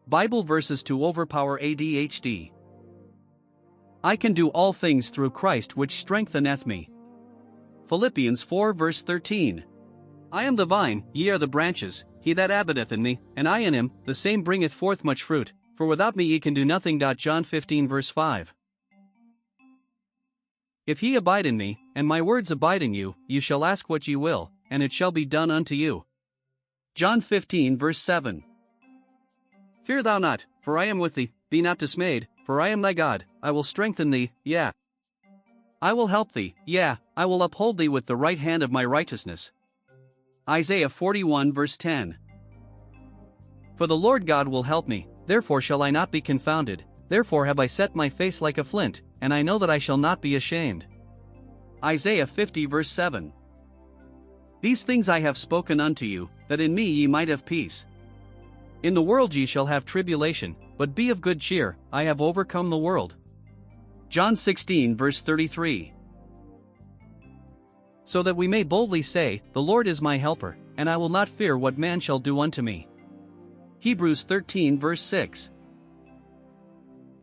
Bible verses to overpower ADHD. I can do all things through Christ which strengtheneth me. Philippians 4 verse 13. I am the vine, ye are the branches, he that abideth in me, and I in him, the same bringeth forth much fruit, for without me ye can do nothing. John 15 verse 5. If ye abide in me, and my words abide in you, ye shall ask what ye will, and it shall be done unto you. John 15 verse 7. Fear thou not, for I am with thee, be not dismayed, for I am thy God, I will strengthen thee, yea. I will help thee, yea, I will uphold thee with the right hand of my righteousness. Isaiah 41 verse 10. For the Lord God will help me, therefore shall I not be confounded, therefore have I set my face like a flint, and I know that I shall not be ashamed. Isaiah 50 verse 7. These things I have spoken unto you, that in me ye might have peace. In the world ye shall have tribulation, but be of good cheer, I have overcome the world. John 16 verse 33. So that we may boldly say, the Lord is my helper, and I will not fear what man shall do unto me. Hebrews 13 verse 6.